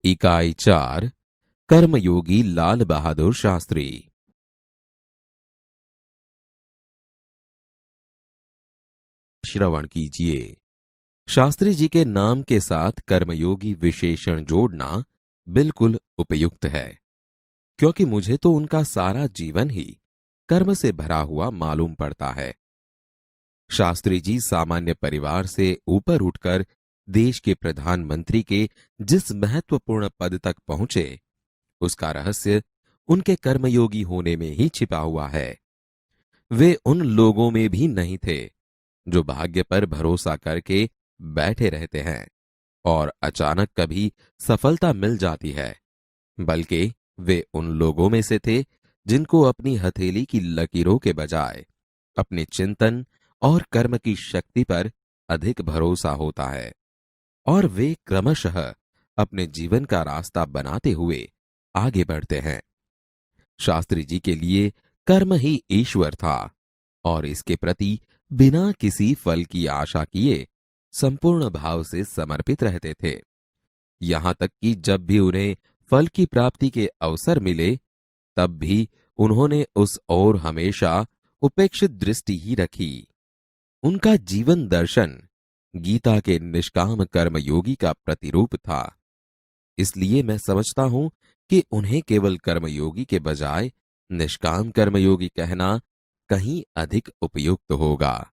इकाई 4 कर्मयोगी लाल बहादुर शास्त्री। श्रवण कीजिए। शास्त्री जी के नाम के साथ कर्मयोगी विशेषण जोड़ना बिल्कुल उपयुक्त है, क्योंकि मुझे तो उनका सारा जीवन ही कर्म से भरा हुआ मालूम पड़ता है। शास्त्री जी सामान्य परिवार से ऊपर उठकर देश के प्रधानमंत्री के जिस महत्वपूर्ण पद तक पहुंचे, उसका रहस्य उनके कर्मयोगी होने में ही छिपा हुआ है। वे उन लोगों में भी नहीं थे जो भाग्य पर भरोसा करके बैठे रहते हैं और अचानक कभी सफलता मिल जाती है, बल्कि वे उन लोगों में से थे जिनको अपनी हथेली की लकीरों के बजाय अपने चिंतन और कर्म की शक्ति पर अधिक भरोसा होता है, और वे क्रमशः अपने जीवन का रास्ता बनाते हुए आगे बढ़ते हैं। शास्त्री जी के लिए कर्म ही ईश्वर था और इसके प्रति बिना किसी फल की आशा किए संपूर्ण भाव से समर्पित रहते थे। यहां तक कि जब भी उन्हें फल की प्राप्ति के अवसर मिले, तब भी उन्होंने उस ओर हमेशा उपेक्षित दृष्टि ही रखी। उनका जीवन दर्शन गीता के निष्काम कर्मयोगी का प्रतिरूप था। इसलिए मैं समझता हूं कि उन्हें केवल कर्मयोगी के बजाय निष्काम कर्मयोगी कहना कहीं अधिक उपयुक्त होगा।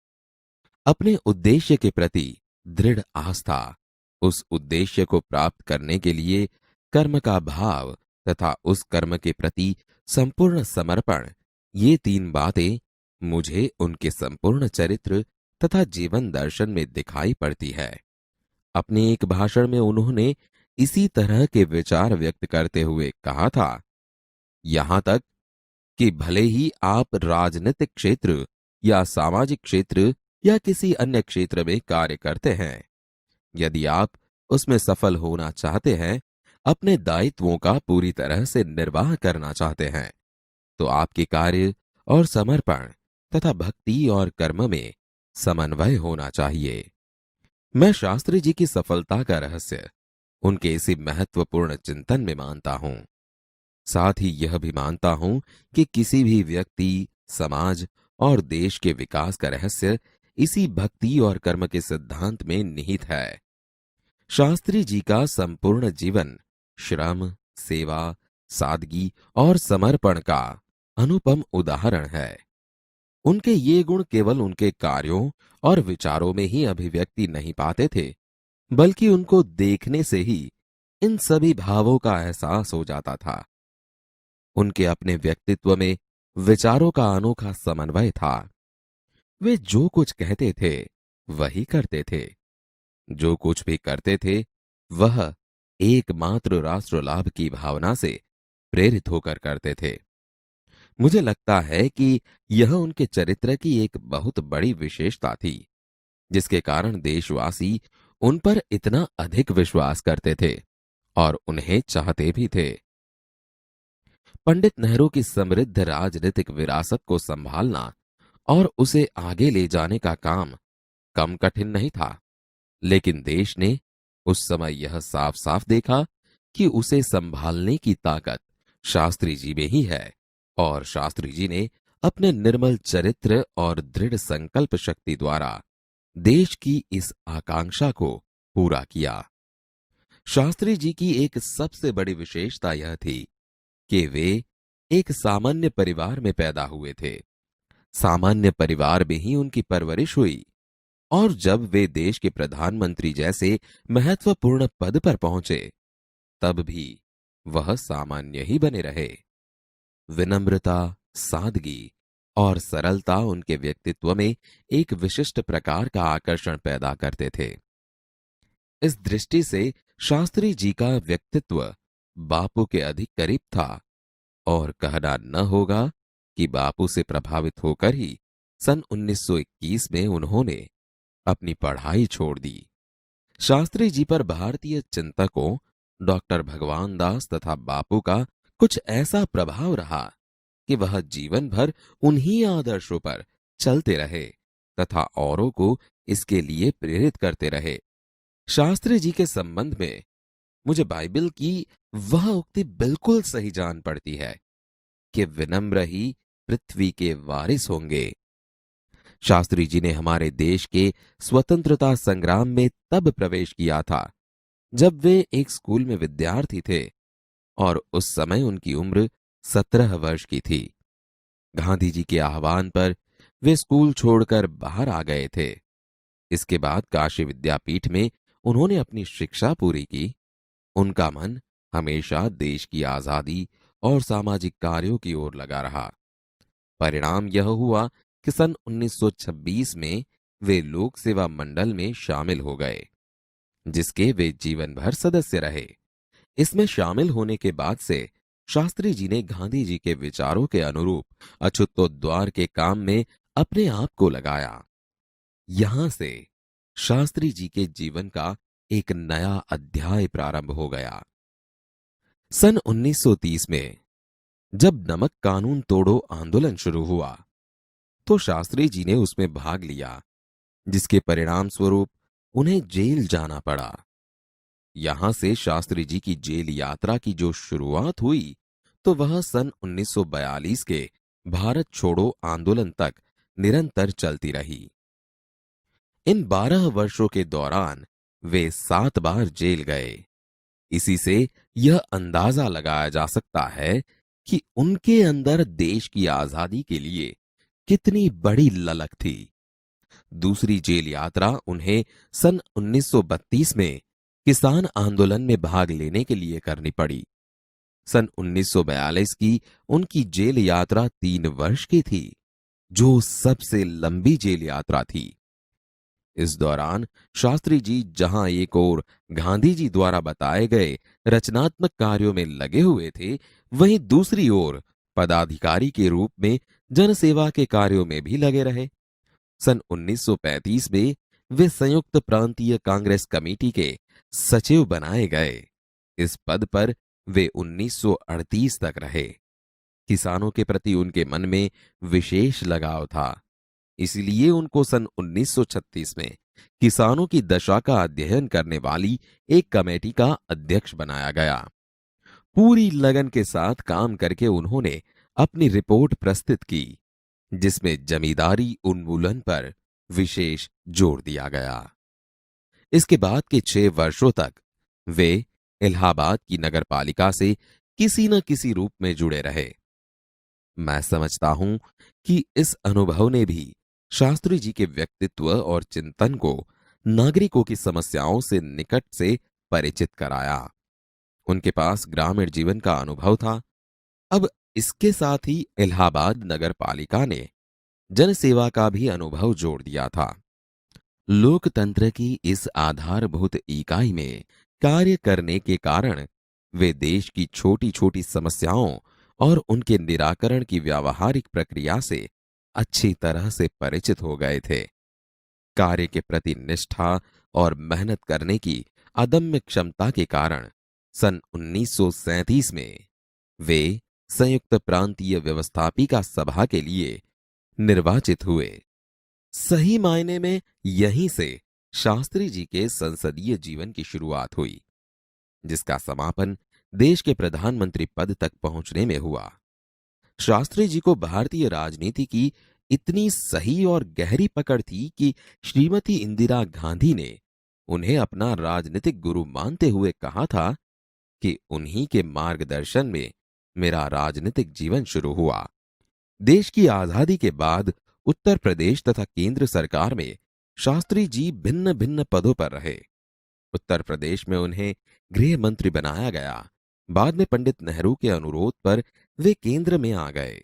अपने उद्देश्य के प्रति दृढ़ आस्था, उस उद्देश्य को प्राप्त करने के लिए कर्म का भाव तथा उस कर्म के प्रति संपूर्ण समर्पण, ये तीन बातें मुझे उनके संपूर्ण चरित्र तथा जीवन दर्शन में दिखाई पड़ती है। अपने एक भाषण में उन्होंने इसी तरह के विचार व्यक्त करते हुए कहा था, यहां तक कि भले ही आप राजनीतिक क्षेत्र या सामाजिक क्षेत्र या किसी अन्य क्षेत्र में कार्य करते हैं, यदि आप उसमें सफल होना चाहते हैं, अपने दायित्वों का पूरी तरह से निर्वाह करना चाहते हैं, तो आपके कार्य और समर्पण तथा भक्ति और कर्म में समन्वय होना चाहिए। मैं शास्त्री जी की सफलता का रहस्य उनके इसी महत्वपूर्ण चिंतन में मानता हूं। साथ ही यह भी मानता हूं कि किसी भी व्यक्ति, समाज और देश के विकास का रहस्य इसी भक्ति और कर्म के सिद्धांत में निहित है। शास्त्री जी का संपूर्ण जीवन श्रम, सेवा, सादगी और समर्पण का अनुपम उदाहरण है। उनके ये गुण केवल उनके कार्यों और विचारों में ही अभिव्यक्ति नहीं पाते थे, बल्कि उनको देखने से ही इन सभी भावों का एहसास हो जाता था। उनके अपने व्यक्तित्व में विचारों का अनोखा समन्वय था। वे जो कुछ कहते थे वही करते थे। जो कुछ भी करते थे वह एकमात्र राष्ट्र लाभ की भावना से प्रेरित होकर करते थे। मुझे लगता है कि यह उनके चरित्र की एक बहुत बड़ी विशेषता थी, जिसके कारण देशवासी उन पर इतना अधिक विश्वास करते थे और उन्हें चाहते भी थे। पंडित नेहरू की समृद्ध राजनीतिक विरासत को संभालना और उसे आगे ले जाने का काम कम कठिन नहीं था, लेकिन देश ने उस समय यह साफ साफ देखा कि उसे संभालने की ताकत शास्त्री जी में ही है, और शास्त्री जी ने अपने निर्मल चरित्र और दृढ़ संकल्प शक्ति द्वारा देश की इस आकांक्षा को पूरा किया। शास्त्री जी की एक सबसे बड़ी विशेषता यह थी कि वे एक सामान्य परिवार में पैदा हुए थे। सामान्य परिवार में ही उनकी परवरिश हुई, और जब वे देश के प्रधानमंत्री जैसे महत्वपूर्ण पद पर पहुंचे, तब भी वह सामान्य ही बने रहे। विनम्रता, सादगी और सरलता उनके व्यक्तित्व में एक विशिष्ट प्रकार का आकर्षण पैदा करते थे। इस दृष्टि से शास्त्री जी का व्यक्तित्व बापू के अधिक करीब था, और कहना न होगा कि बापू से प्रभावित होकर ही सन 1921 में उन्होंने अपनी पढ़ाई छोड़ दी। शास्त्री जी पर भारतीय चिंतकों डॉक्टर भगवान दास तथा बापू का कुछ ऐसा प्रभाव रहा कि वह जीवन भर उन्हीं आदर्शों पर चलते रहे तथा औरों को इसके लिए प्रेरित करते रहे। शास्त्री जी के संबंध में मुझे बाइबल की वह उक्ति बिल्कुल सही जान पड़ती है कि विनम्र ही पृथ्वी के वारिस होंगे। शास्त्री जी ने हमारे देश के स्वतंत्रता संग्राम में तब प्रवेश किया था जब वे एक स्कूल में विद्यार्थी थे और उस समय उनकी उम्र 17 वर्ष की थी। गांधी जी के आह्वान पर वे स्कूल छोड़कर बाहर आ गए थे। इसके बाद काशी विद्यापीठ में उन्होंने अपनी शिक्षा पूरी की। उनका मन हमेशा देश की आजादी और सामाजिक कार्यों की ओर लगा रहा। परिणाम यह हुआ कि सन 1926 में वे लोक सेवा मंडल में शामिल हो गए, जिसके वे जीवन भर सदस्य रहे। इसमें शामिल होने के बाद से शास्त्री जी ने गांधी जी के विचारों के अनुरूप अछूतोद्वार के काम में अपने आप को लगाया। यहां से शास्त्री जी के जीवन का एक नया अध्याय प्रारंभ हो गया। सन 1930 में जब नमक कानून तोड़ो आंदोलन शुरू हुआ तो शास्त्री जी ने उसमें भाग लिया, जिसके परिणाम स्वरूप उन्हें जेल जाना पड़ा। यहां से शास्त्री जी की जेल यात्रा की जो शुरुआत हुई तो वह सन 1942 के भारत छोड़ो आंदोलन तक निरंतर चलती रही। इन 12 वर्षों के दौरान वे 7 बार जेल गए। इसी से यह अंदाजा लगाया जा सकता है कि उनके अंदर देश की आजादी के लिए कितनी बड़ी ललक थी। दूसरी जेल यात्रा उन्हें सन 1932 में किसान आंदोलन में भाग लेने के लिए करनी पड़ी। सन 1942 की उनकी जेल यात्रा 3 वर्ष की थी, जो सबसे लंबी जेल यात्रा थी। इस दौरान शास्त्री जी जहां एक ओर गांधी जी द्वारा बताए गए रचनात्मक कार्यों में लगे हुए थे, वहीं दूसरी ओर पदाधिकारी के रूप में जनसेवा के कार्यों में भी लगे रहे। सन 1935 में वे संयुक्त प्रांतीय कांग्रेस कमेटी के सचिव बनाए गए। इस पद पर वे 1938 तक रहे। किसानों के प्रति उनके मन में विशेष लगाव था, इसलिए उनको सन 1936 में किसानों की दशा का अध्ययन करने वाली एक कमेटी का अध्यक्ष बनाया गया। पूरी लगन के साथ काम करके उन्होंने अपनी रिपोर्ट प्रस्तुत की, जिसमें जमींदारी उन्मूलन पर विशेष जोर दिया गया। इसके बाद के 6 वर्षों तक वे इलाहाबाद की नगरपालिका से किसी न किसी रूप में जुड़े रहे। मैं समझता हूं कि इस अनुभव ने भी शास्त्री जी के व्यक्तित्व और चिंतन को नागरिकों की समस्याओं से निकट से परिचित कराया। उनके पास ग्रामीण जीवन का अनुभव था। अब इसके साथ ही इलाहाबाद नगरपालिका ने जनसेवा का भी अनुभव जोड़ दिया था। लोकतंत्र की इस आधारभूत इकाई में कार्य करने के कारण वे देश की छोटी छोटी समस्याओं और उनके निराकरण की व्यावहारिक प्रक्रिया से अच्छी तरह से परिचित हो गए थे। कार्य के प्रति निष्ठा और मेहनत करने की अदम्य क्षमता के कारण सन 1937 में वे संयुक्त प्रांतीय व्यवस्थापिका सभा के लिए निर्वाचित हुए। सही मायने में यहीं से शास्त्री जी के संसदीय जीवन की शुरुआत हुई, जिसका समापन देश के प्रधानमंत्री पद तक पहुंचने में हुआ। शास्त्री जी को भारतीय राजनीति की इतनी सही और गहरी पकड़ थी कि श्रीमती इंदिरा गांधी ने उन्हें अपना राजनीतिक गुरु मानते हुए कहा था कि उन्हीं के मार्गदर्शन में मेरा राजनीतिक जीवन शुरू हुआ। देश की आजादी के बाद उत्तर प्रदेश तथा केंद्र सरकार में शास्त्री जी भिन्न भिन्न पदों पर रहे। उत्तर प्रदेश में उन्हें गृह मंत्री बनाया गया। बाद में पंडित नेहरू के अनुरोध पर वे केंद्र में आ गए।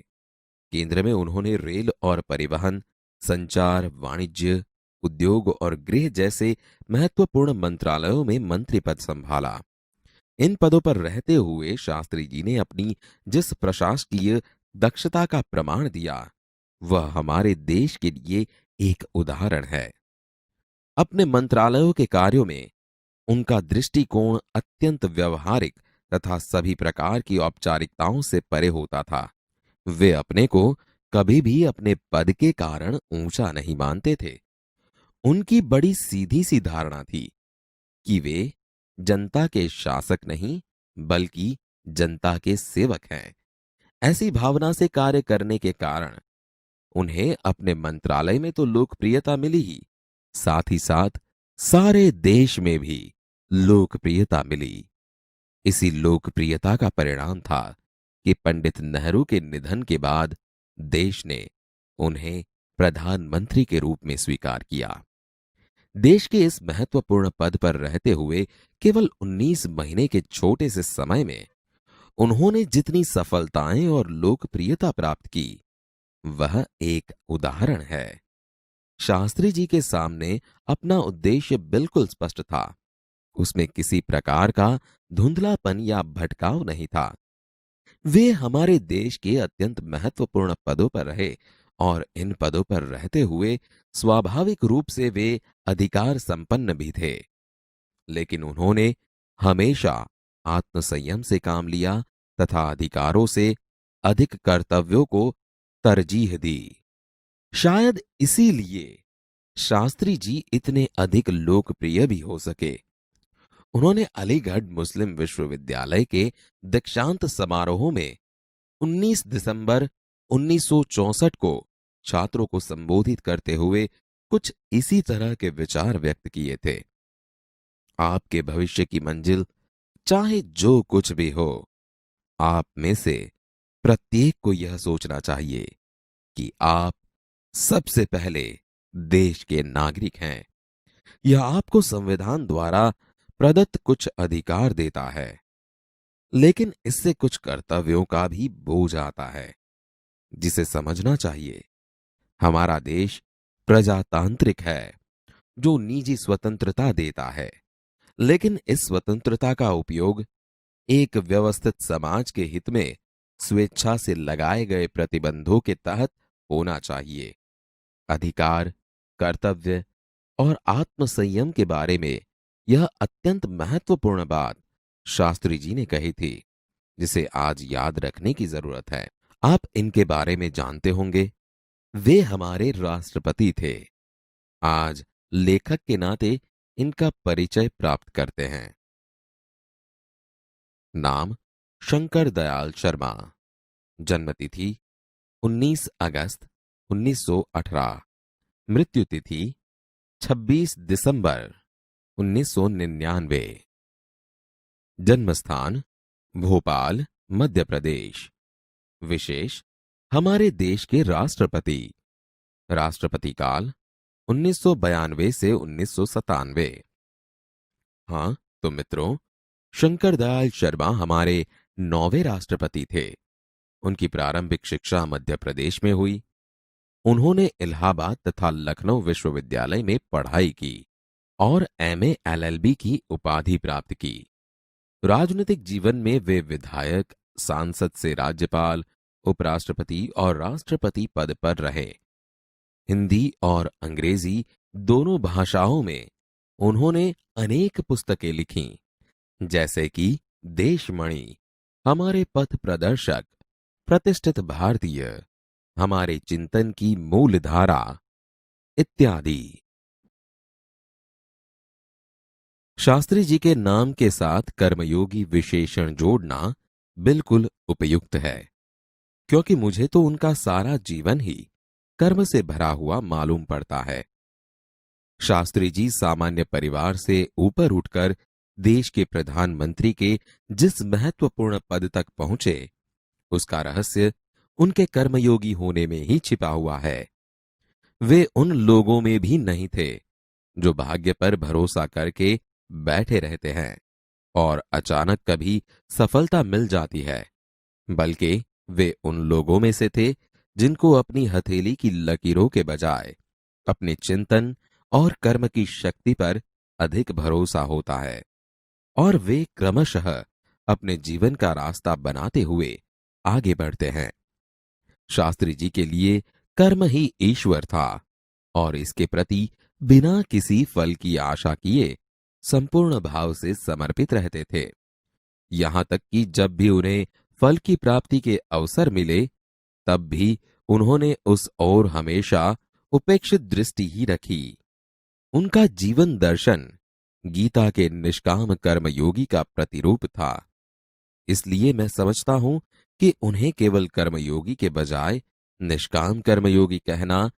केंद्र में उन्होंने रेल और परिवहन, संचार, वाणिज्य, उद्योग और गृह जैसे महत्वपूर्ण मंत्रालयों में मंत्री पद संभाला। इन पदों पर रहते हुए शास्त्री जी ने अपनी जिस प्रशासकीय दक्षता का प्रमाण दिया, वह हमारे देश के लिए एक उदाहरण है। अपने मंत्रालयों के कार्यों में उनका दृष्टिकोण अत्यंत व्यवहारिक तथा सभी प्रकार की औपचारिकताओं से परे होता था। वे अपने को कभी भी अपने पद के कारण ऊंचा नहीं मानते थे। उनकी बड़ी सीधी सी धारणा थी कि वे जनता के शासक नहीं बल्कि जनता के सेवक हैं। ऐसी भावना से कार्य करने के कारण उन्हें अपने मंत्रालय में तो लोकप्रियता मिली ही, साथ ही साथ सारे देश में भी लोकप्रियता मिली। इसी लोकप्रियता का परिणाम था कि पंडित नेहरू के निधन के बाद देश ने उन्हें प्रधानमंत्री के रूप में स्वीकार किया। देश के इस महत्वपूर्ण पद पर रहते हुए केवल 19 महीने के छोटे से समय में उन्होंने जितनी सफलताएं और लोकप्रियता प्राप्त की, वह एक उदाहरण है। शास्त्री जी के सामने अपना उद्देश्य बिल्कुल स्पष्ट था। उसमें किसी प्रकार का धुंधलापन या भटकाव नहीं था। वे हमारे देश के अत्यंत महत्वपूर्ण पदों पर रहे और इन पदों पर रहते हुए स्वाभाविक रूप से वे अधिकार संपन्न भी थे। लेकिन उन्होंने हमेशा आत्मसंयम से काम लिया तथा अधिकारों से अधिक कर्तव्यों को तरजीह दी। शायद इसीलिए शास्त्री जी इतने अधिक लोकप्रिय भी हो सके। उन्होंने अलीगढ़ मुस्लिम विश्वविद्यालय के दीक्षांत समारोह में 19 दिसंबर 1964 को छात्रों को संबोधित करते हुए कुछ इसी तरह के विचार व्यक्त किए थे। आपके भविष्य की मंजिल चाहे जो कुछ भी हो, आप में से प्रत्येक को यह सोचना चाहिए कि आप सबसे पहले देश के नागरिक हैं। यह आपको संविधान द्वारा प्रदत्त कुछ अधिकार देता है, लेकिन इससे कुछ कर्तव्यों का भी बोझ आता है, जिसे समझना चाहिए। हमारा देश प्रजातांत्रिक है, जो निजी स्वतंत्रता देता है, लेकिन इस स्वतंत्रता का उपयोग एक व्यवस्थित समाज के हित में स्वेच्छा से लगाए गए प्रतिबंधों के तहत होना चाहिए। अधिकार, कर्तव्य और आत्मसंयम के बारे में यह अत्यंत महत्वपूर्ण बात शास्त्री जी ने कही थी, जिसे आज याद रखने की जरूरत है। आप इनके बारे में जानते होंगे। वे हमारे राष्ट्रपति थे। आज लेखक के नाते इनका परिचय प्राप्त करते हैं। नाम शंकर दयाल शर्मा। जन्मतिथि 19 अगस्त 1918। मृत्यु तिथि 26 दिसंबर 1999। जन्मस्थान भोपाल, मध्य प्रदेश। विशेष हमारे देश के राष्ट्रपति। राष्ट्रपति काल 1992 से 1997। हाँ तो मित्रों, शंकर दयाल शर्मा हमारे 9वें राष्ट्रपति थे। उनकी प्रारंभिक शिक्षा मध्य प्रदेश में हुई। उन्होंने इलाहाबाद तथा लखनऊ विश्वविद्यालय में पढ़ाई की और एमए एलएलबी की उपाधि प्राप्त की। राजनीतिक जीवन में वे विधायक, सांसद से राज्यपाल, उपराष्ट्रपति और राष्ट्रपति पद पर रहे। हिंदी और अंग्रेजी दोनों भाषाओं में उन्होंने अनेक पुस्तकें लिखीं, जैसे कि देशमणि, हमारे पथ प्रदर्शक, प्रतिष्ठित भारतीय, हमारे चिंतन की मूल धारा इत्यादि। शास्त्री जी के नाम के साथ कर्मयोगी विशेषण जोड़ना बिल्कुल उपयुक्त है, क्योंकि मुझे तो उनका सारा जीवन ही कर्म से भरा हुआ मालूम पड़ता है। शास्त्री जी सामान्य परिवार से ऊपर उठकर देश के प्रधानमंत्री के जिस महत्वपूर्ण पद तक पहुंचे, उसका रहस्य उनके कर्मयोगी होने में ही छिपा हुआ है। वे उन लोगों में भी नहीं थे जो भाग्य पर भरोसा करके बैठे रहते हैं और अचानक कभी सफलता मिल जाती है, बल्कि वे उन लोगों में से थे जिनको अपनी हथेली की लकीरों के बजाय अपने चिंतन और कर्म की शक्ति पर अधिक भरोसा होता है, और वे क्रमशः अपने जीवन का रास्ता बनाते हुए आगे बढ़ते हैं। शास्त्री जी के लिए कर्म ही ईश्वर था और इसके प्रति बिना किसी फल की आशा किए संपूर्ण भाव से समर्पित रहते थे। यहां तक कि जब भी उन्हें फल की प्राप्ति के अवसर मिले, तब भी उन्होंने उस ओर हमेशा उपेक्षित दृष्टि ही रखी। उनका जीवन दर्शन गीता के निष्काम कर्मयोगी का प्रतिरूप था। इसलिए मैं समझता हूं कि उन्हें केवल कर्मयोगी के बजाय निष्काम कर्मयोगी कहना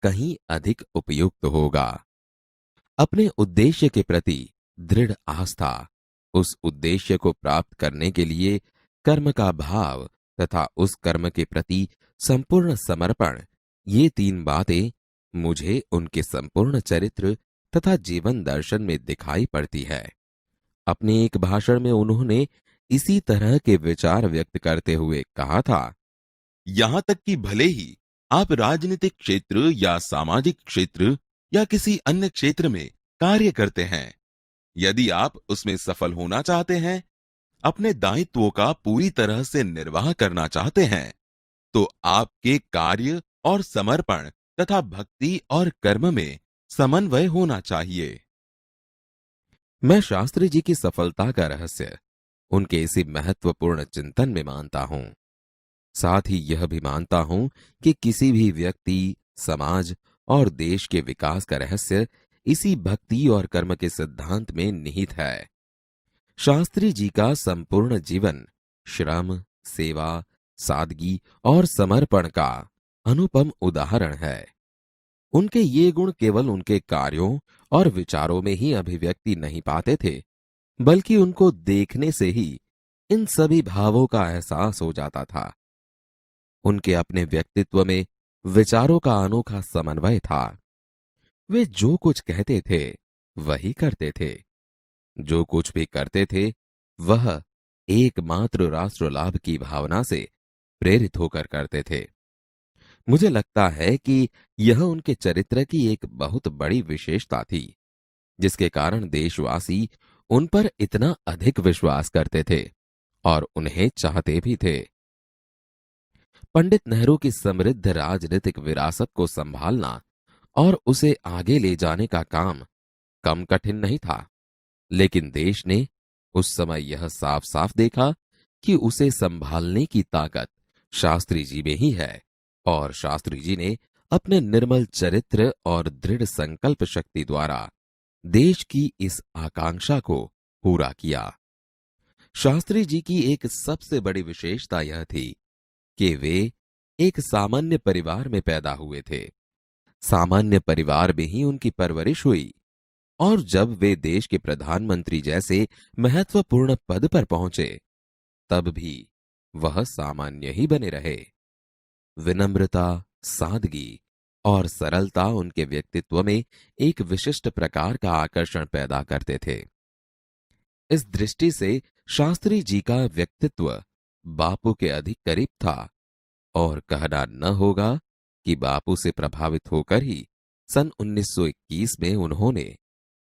कहीं अधिक उपयुक्त होगा। अपने उद्देश्य के प्रति दृढ़ आस्था, उस उद्देश्य को प्राप्त करने के लिए कर्म का भाव तथा उस कर्म के प्रति संपूर्ण समर्पण, ये तीन बातें मुझे उनके संपूर्ण चरित्र तथा जीवन दर्शन में दिखाई पड़ती है। अपने एक भाषण में उन्होंने इसी तरह के विचार व्यक्त करते हुए कहा था, यहां तक कि भले ही आप राजनीतिक क्षेत्र या सामाजिक क्षेत्र या किसी अन्य क्षेत्र में कार्य करते हैं, यदि आप उसमें सफल होना चाहते हैं, अपने दायित्वों का पूरी तरह से निर्वाह करना चाहते हैं, तो आपके कार्य और समर्पण तथा भक्ति और कर्म में समन्वय होना चाहिए। मैं शास्त्री जी की सफलता का रहस्य उनके इसी महत्वपूर्ण चिंतन में मानता हूं। साथ ही यह भी मानता हूं कि किसी भी व्यक्ति, समाज और देश के विकास का रहस्य इसी भक्ति और कर्म के सिद्धांत में निहित है। शास्त्री जी का संपूर्ण जीवन श्रम, सेवा, सादगी और समर्पण का अनुपम उदाहरण है। उनके ये गुण केवल उनके कार्यों और विचारों में ही अभिव्यक्ति नहीं पाते थे, बल्कि उनको देखने से ही इन सभी भावों का एहसास हो जाता था। उनके अपने व्यक्तित्व में विचारों का अनोखा समन्वय था। वे जो कुछ कहते थे वही करते थे। जो कुछ भी करते थे वह एकमात्र राष्ट्र लाभ की भावना से प्रेरित होकर करते थे। मुझे लगता है कि यह उनके चरित्र की एक बहुत बड़ी विशेषता थी, जिसके कारण देशवासी उन पर इतना अधिक विश्वास करते थे और उन्हें चाहते भी थे। पंडित नेहरू की समृद्ध राजनीतिक विरासत को संभालना और उसे आगे ले जाने का काम कम कठिन नहीं था, लेकिन देश ने उस समय यह साफ साफ देखा कि उसे संभालने की ताकत शास्त्री जी में ही है, और शास्त्री जी ने अपने निर्मल चरित्र और दृढ़ संकल्प शक्ति द्वारा देश की इस आकांक्षा को पूरा किया। शास्त्री जी की एक सबसे बड़ी विशेषता यह थी कि वे एक सामान्य परिवार में पैदा हुए थे। सामान्य परिवार में ही उनकी परवरिश हुई, और जब वे देश के प्रधानमंत्री जैसे महत्वपूर्ण पद पर पहुंचे, तब भी वह सामान्य ही बने रहे। विनम्रता, सादगी और सरलता उनके व्यक्तित्व में एक विशिष्ट प्रकार का आकर्षण पैदा करते थे। इस दृष्टि से शास्त्री जी का व्यक्तित्व बापू के अधिक करीब था, और कहना न होगा कि बापू से प्रभावित होकर ही सन 1921 में उन्होंने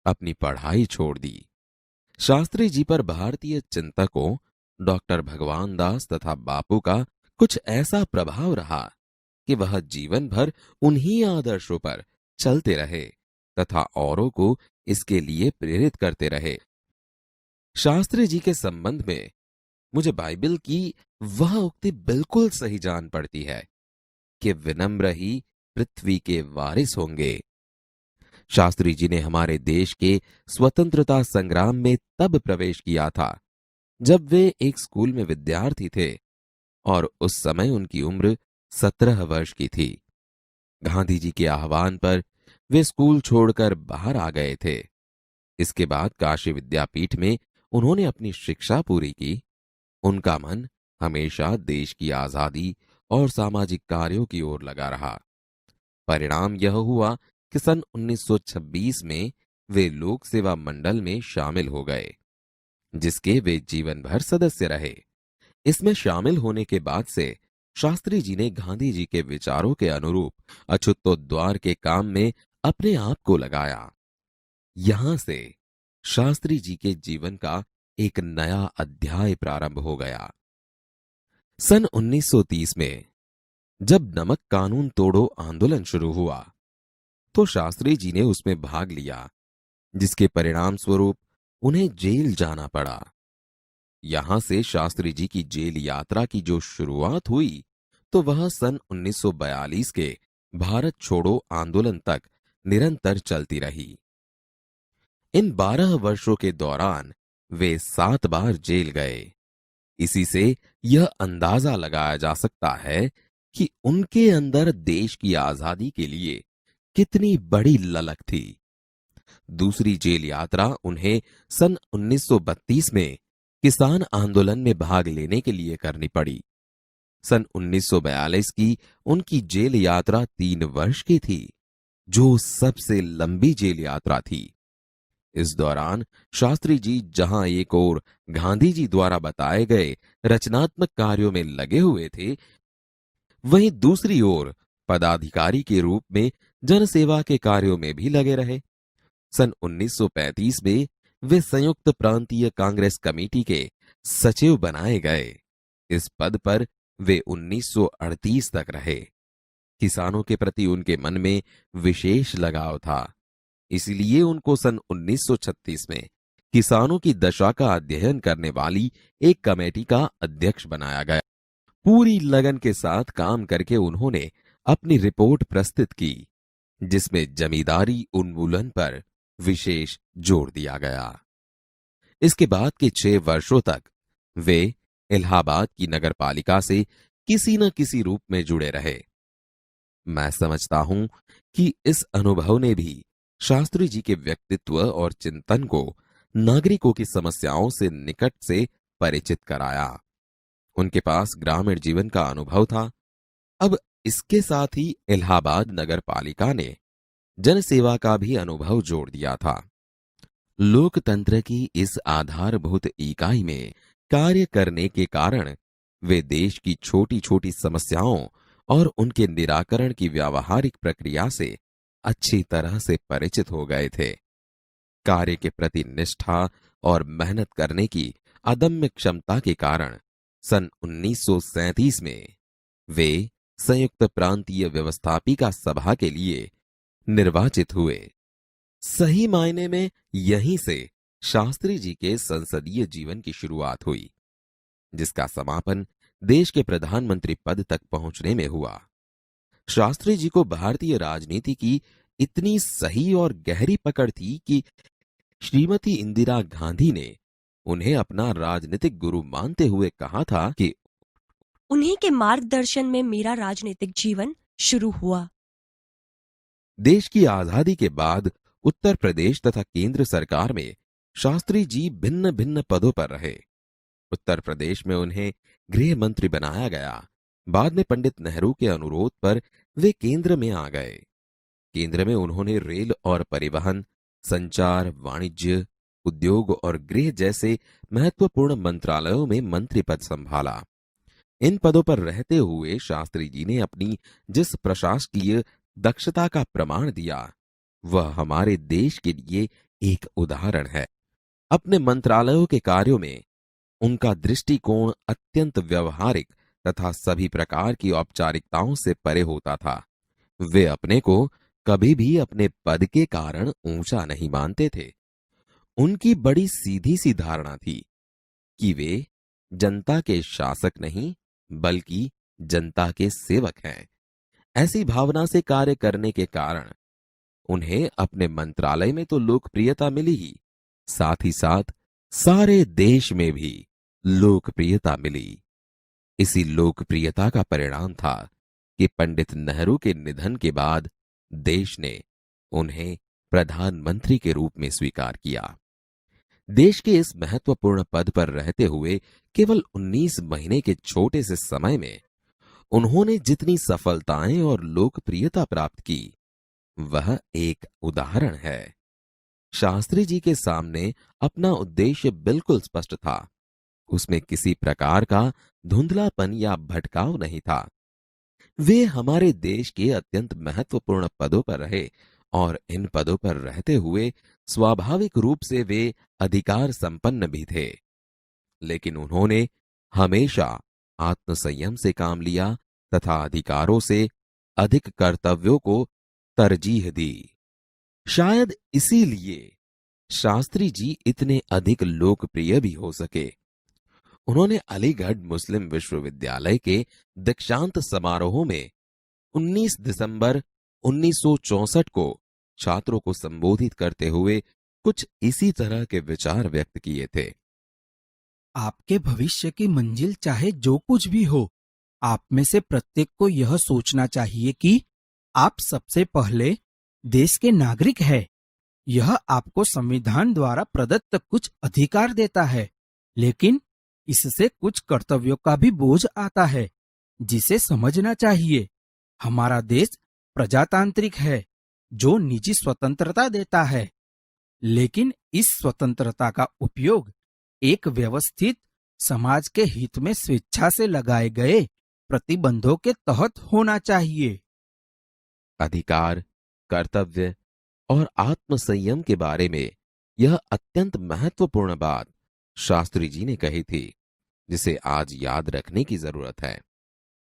अपनी पढ़ाई छोड़ दी। शास्त्री जी पर भारतीय चिंतकों डॉक्टर भगवान दास तथा बापू का कुछ ऐसा प्रभाव रहा कि वह जीवन भर उन्हीं आदर्शों पर चलते रहे तथा औरों को इसके लिए प्रेरित करते रहे। शास्त्री जी के संबंध में मुझे बाइबल की वह उक्ति बिल्कुल सही जान पड़ती है कि विनम्र ही पृथ्वी के वारिस होंगे। शास्त्री जी ने हमारे देश के स्वतंत्रता संग्राम में तब प्रवेश किया था जब वे एक स्कूल में विद्यार्थी थे, और उस समय उनकी उम्र 17 वर्ष की थी। गांधी जी के आह्वान पर वे स्कूल छोड़कर बाहर आ गए थे। इसके बाद काशी विद्यापीठ में उन्होंने अपनी शिक्षा पूरी की। उनका मन हमेशा देश की आजादी और सामाजिक कार्यों की ओर लगा रहा। परिणाम यह हुआ कि सन 1926 में वे लोक सेवा मंडल में शामिल हो गए, जिसके वे जीवन भर सदस्य रहे। इसमें शामिल होने के बाद से शास्त्री जी ने गांधी जी के विचारों के अनुरूप अछूतोद्धार के काम में अपने आप को लगाया। यहां से शास्त्री जी के जीवन का एक नया अध्याय प्रारंभ हो गया। सन 1930 में जब नमक कानून तोड़ो आंदोलन शुरू हुआ, तो शास्त्री जी ने उसमें भाग लिया, जिसके परिणाम स्वरूप उन्हें जेल जाना पड़ा। यहां से शास्त्री जी की जेल यात्रा की जो शुरुआत हुई, तो वह सन 1942 के भारत छोड़ो आंदोलन तक निरंतर चलती रही। इन 12 वर्षों के दौरान वे 7 बार जेल गए। इसी से यह अंदाजा लगाया जा सकता है कि उनके अंदर देश की आजादी के लिए कितनी बड़ी ललक थी। दूसरी जेल यात्रा उन्हें सन 1932 में किसान आंदोलन में भाग लेने के लिए करनी पड़ी। सन 1942 की उनकी जेल यात्रा 3 वर्ष की थी, जो सबसे लंबी जेल यात्रा थी। इस दौरान शास्त्री जी जहां एक ओर गांधी जी द्वारा बताए गए रचनात्मक कार्यों में लगे हुए थे, वहीं दूसरी ओर पदाधिकारी के रूप में जनसेवा के कार्यों में भी लगे रहे। सन 1935 में वे संयुक्त प्रांतीय कांग्रेस कमेटी के सचिव बनाए गए। इस पद पर वे 1938 तक रहे। किसानों के प्रति उनके मन में विशेष लगाव था, इसलिए उनको सन 1936 में किसानों की दशा का अध्ययन करने वाली एक कमेटी का अध्यक्ष बनाया गया। पूरी लगन के साथ काम करके उन्होंने अपनी रिपोर्ट प्रस्तुत की, जिसमें जमींदारी उन्मूलन पर विशेष जोर दिया गया। इसके बाद के 6 वर्षों तक वे इलाहाबाद की नगरपालिका से किसी न किसी रूप में जुड़े रहे। मैं समझता हूं कि इस अनुभव ने भी शास्त्री जी के व्यक्तित्व और चिंतन को नागरिकों की समस्याओं से निकट से परिचित कराया। उनके पास ग्रामीण जीवन का अनुभव था। अब इसके साथ ही इलाहाबाद नगरपालिका ने जनसेवा का भी अनुभव जोड़ दिया था। लोकतंत्र की इस आधारभूत इकाई में कार्य करने के कारण वे देश की छोटी छोटी समस्याओं और उनके निराकरण की व्यावहारिक प्रक्रिया से अच्छी तरह से परिचित हो गए थे। कार्य के प्रति निष्ठा और मेहनत करने की अदम्य क्षमता के कारण सन 1937 में वे संयुक्त प्रांतीय व्यवस्थापिका सभा के लिए निर्वाचित हुए। सही मायने में यहीं से शास्त्री जी के संसदीय जीवन की शुरुआत हुई, जिसका समापन देश के प्रधानमंत्री पद तक पहुंचने में हुआ। शास्त्री जी को भारतीय राजनीति की इतनी सही और गहरी पकड़ थी कि श्रीमती इंदिरा गांधी ने उन्हें अपना राजनीतिक गुरु मानते हुए कहा था कि उन्हीं के मार्गदर्शन में मेरा राजनीतिक जीवन शुरू हुआ। देश की आजादी के बाद उत्तर प्रदेश तथा केंद्र सरकार में शास्त्री जी भिन्न भिन्न पदों पर रहे। उत्तर प्रदेश में उन्हें गृह मंत्री बनाया गया। बाद में पंडित नेहरू के अनुरोध पर वे केंद्र में आ गए। केंद्र में उन्होंने रेल और परिवहन, संचार, वाणिज्य, उद्योग और गृह जैसे महत्वपूर्ण मंत्रालयों में मंत्री पद संभाला। इन पदों पर रहते हुए शास्त्री जी ने अपनी जिस प्रशासकीय दक्षता का प्रमाण दिया, वह हमारे देश के लिए एक उदाहरण है। अपने मंत्रालयों के कार्यों में उनका दृष्टिकोण अत्यंत व्यवहारिक तथा सभी प्रकार की औपचारिकताओं से परे होता था। वे अपने को कभी भी अपने पद के कारण ऊंचा नहीं मानते थे। उनकी बड़ी सीधी सी धारणा थी कि वे जनता के शासक नहीं बल्कि जनता के सेवक हैं। ऐसी भावना से कार्य करने के कारण उन्हें अपने मंत्रालय में तो लोकप्रियता मिली ही, साथ ही साथ सारे देश में भी लोकप्रियता मिली। इसी लोकप्रियता का परिणाम था कि पंडित नेहरू के निधन के बाद देश ने उन्हें प्रधानमंत्री के रूप में स्वीकार किया। देश के इस महत्वपूर्ण पद पर रहते हुए केवल 19 महीने के छोटे से समय में उन्होंने जितनी सफलताएं और लोकप्रियता प्राप्त की, वह एक उदाहरण है। शास्त्री जी के सामने अपना उद्देश्य बिल्कुल स्पष्ट था। उसमें किसी प्रकार का धुंधलापन या भटकाव नहीं था। वे हमारे देश के अत्यंत महत्वपूर्ण पदों पर रहे और इन पदों पर रहते हुए स्वाभाविक रूप से वे अधिकार संपन्न भी थे, लेकिन उन्होंने हमेशा आत्मसंयम से काम लिया तथा अधिकारों से अधिक कर्तव्यों को तरजीह दी। शायद इसीलिए शास्त्री जी इतने अधिक लोकप्रिय भी हो सके। उन्होंने अलीगढ़ मुस्लिम विश्वविद्यालय के दीक्षांत समारोह में 19 दिसंबर 1964 को छात्रों को संबोधित करते हुए कुछ इसी तरह के विचार व्यक्त किए थे। आपके भविष्य की मंजिल चाहे जो कुछ भी हो, आप में से प्रत्येक को यह सोचना चाहिए कि आप सबसे पहले देश के नागरिक हैं। यह आपको संविधान द्वारा प्रदत्त कुछ अधिकार देता है, लेकिन इससे कुछ कर्तव्यों का भी बोझ आता है, जिसे समझना चाहिए। हमारा देश प्रजातांत्रिक है, जो निजी स्वतंत्रता देता है, लेकिन इस स्वतंत्रता का उपयोग एक व्यवस्थित समाज के हित में स्वेच्छा से लगाए गए प्रतिबंधों के तहत होना चाहिए। अधिकार, कर्तव्य और आत्मसंयम के बारे में यह अत्यंत महत्वपूर्ण बात शास्त्री जी ने कही थी, जिसे आज याद रखने की जरूरत है।